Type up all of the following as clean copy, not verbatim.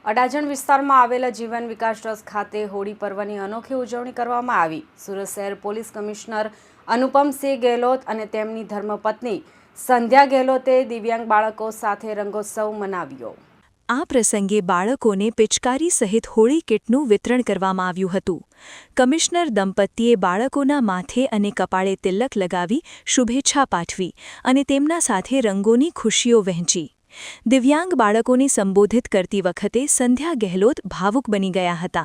અડાજણ વિસ્તારમાં આવેલા જીવન વિકાસ ટ્રસ્ટ ખાતે હોળી પર્વની અનોખી ઉજવણી કરવામાં આવી। સુરત શહેર પોલીસ કમિશનર અનુપમસિંહ ગેહલોત અને તેમની ધર્મપત્ની સંધ્યા ગેહલોતે દિવ્યાંગ બાળકો સાથે રંગોત્સવ મનાવ્યો। આ પ્રસંગે બાળકોને પિચકારી સહિત હોળી કિટનું વિતરણ કરવામાં આવ્યું હતું। કમિશનર દંપતીએ બાળકોના માથે અને કપાળે તિલક લગાવી શુભેચ્છા પાઠવી અને તેમના સાથે રંગોની ખુશીઓ વહેંચી। દિવ્યાંગ બાળકોને સંબોધિત કરતી વખતે સંધ્યા ગેહલોત ભાવુક બની ગયા હતા।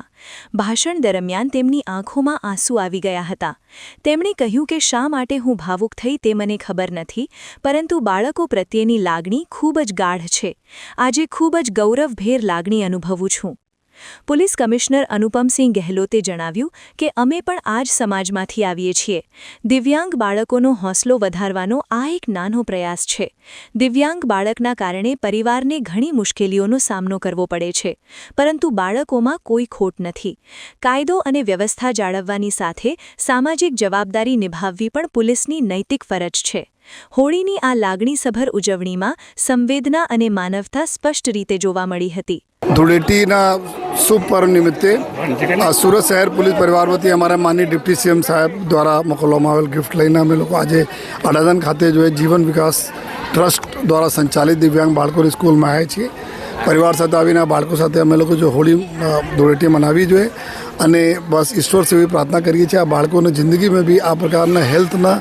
ભાષણ દરમિયાન તેમની આંખોમાં આંસુ આવી ગયા હતા। તેમણે કહ્યું કે શા માટે હું ભાવુક થઈ તે મને ખબર નથી, પરંતુ બાળકો પ્રત્યેની લાગણી ખૂબ જ ગાઢ છે। આજે ખૂબ જ ગૌરવભેર લાગણી અનુભવું છું। પોલીસ કમિશનર અનુપમસિંહ ગેહલોતે જણાવ્યું કે અમે પણ આ જ સમાજમાંથી આવીએ છીએ। દિવ્યાંગ બાળકોનો હોંસલો વધારવાનો આ એક નાનો પ્રયાસ છે। દિવ્યાંગ બાળકના કારણે પરિવારને ઘણી મુશ્કેલીઓનો સામનો કરવો પડે છે, પરંતુ બાળકોમાં કોઈ ખોટ નથી। કાયદો અને વ્યવસ્થા જાળવવાની સાથે સામાજિક જવાબદારી નિભાવવી પણ પોલીસની નૈતિક ફરજ છે। હોળીની આ લાગણીસભર ઉજવણીમાં સંવેદના અને માનવતા સ્પષ્ટ રીતે જોવા મળી હતી। ધૂળેટીના શુભ પર્વ નિમિત્તે સુરત શહેર પોલીસ પરિવાર વતી અમારા માનનીય ડિપ્ટી સીએમ સાહેબ દ્વારા મોકલવામાં આવેલ ગિફ્ટ લઈને અમે લોકો આજે અડાજણ ખાતે જો જીવન વિકાસ ટ્રસ્ટ દ્વારા સંચાલિત દિવ્યાંગ બાળકોની સ્કૂલમાં આવ્યા છીએ। પરિવાર સાથે આવીને આ બાળકો સાથે અમે લોકો જો હોળી ધૂળેટી મનાવવી જોઈએ અને બસ ઈશ્વર સેવી પ્રાર્થના કરીએ છીએ આ બાળકોની જિંદગીમાં બી આ પ્રકારના હેલ્થના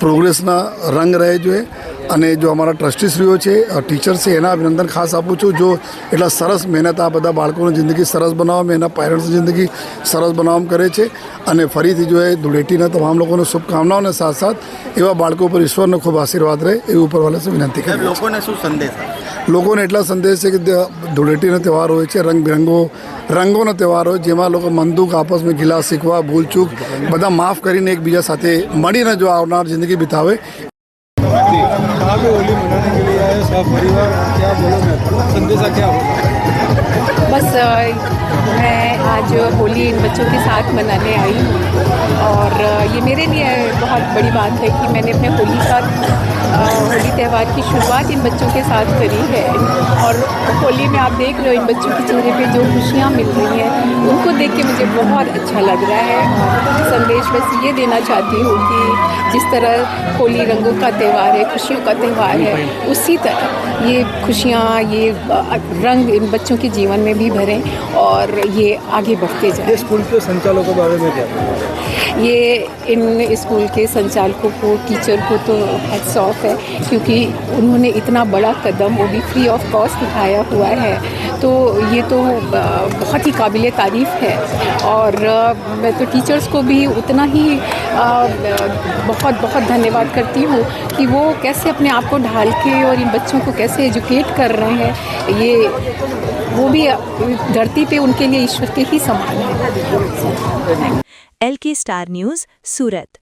પ્રોગ્રેસના રંગ રહે જોઈએ। અને જો અમારા ટ્રસ્ટીશ્રીઓ છે, ટીચર્સ છે, એના અભિનંદન ખાસ આપું છું। જો એટલા સરસ મહેનત આ બધા બાળકોની જિંદગી સરસ બનાવવામાં, એના પેરેન્ટ્સની જિંદગી સરસ બનાવવામાં કરે છે। અને ફરીથી જો એ ધૂળેટીના તમામ લોકોને શુભકામનાઓને સાથ સાથ એવા બાળકો પર ઈશ્વરનો ખૂબ આશીર્વાદ રહે એવી ઉપરવાળાને વિનંતી કરી। લોકોને શું સંદેશ? લોકોને એટલા સંદેશ છે કે ધૂળેટીનો તહેવાર હોય છે, રંગોનો તહેવાર હોય, જેમાં લોકો મન દુઃખ આપસમાં ગિલા શીખવા, ભૂલચૂક બધા માફ કરીને એકબીજા સાથે મળીને જો આવનાર જિંદગી बितावे। कहाँ पे होली मनाने के लिए आए सब परिवार, क्या बोलोगे, संदेशा क्या होगा? बस मैं आज होली इन बच्चों के साथ मनाने आई हूँ और ये मेरे लिए बहुत बड़ी बात है कि मैंने अपने होली त्यौहार की शुरुआत इन बच्चों के साथ करी है। और होली में आप देख रहे हो इन बच्चों के चेहरे पे जो खुशियाँ मिल रही हैं, उनको देख के मुझे बहुत अच्छा लग रहा है। और संदेश बस ये देना चाहती हूँ कि जिस तरह होली रंगों का त्यौहार है, खुशियों का त्यौहार है, उसी तरह ये खुशियाँ, ये रंग इन बच्चों के जीवन में भी भरें और ये आगे बढ़ते जाए। स्कूल के संचालकों के बारे में क्या? ये इन स्कूल के संचालकों को, टीचर को तो हैट्स ऑफ है, क्योंकि उन्होंने इतना बड़ा कदम वो भी फ्री ऑफ कॉस्ट उठाया हुआ है। तो ये तो बहुत ही काबिल तारीफ़ है। और मैं तो टीचर्स को भी उतना ही बहुत बहुत धन्यवाद करती हूँ कि वो कैसे अपने आप को ढाल के और इन बच्चों को कैसे एजुकेट कर रहे हैं। ये वो भी धरती पे उनके लिए ईश्वर के ही समान है। LK स्टार न्यूज़, सूरत।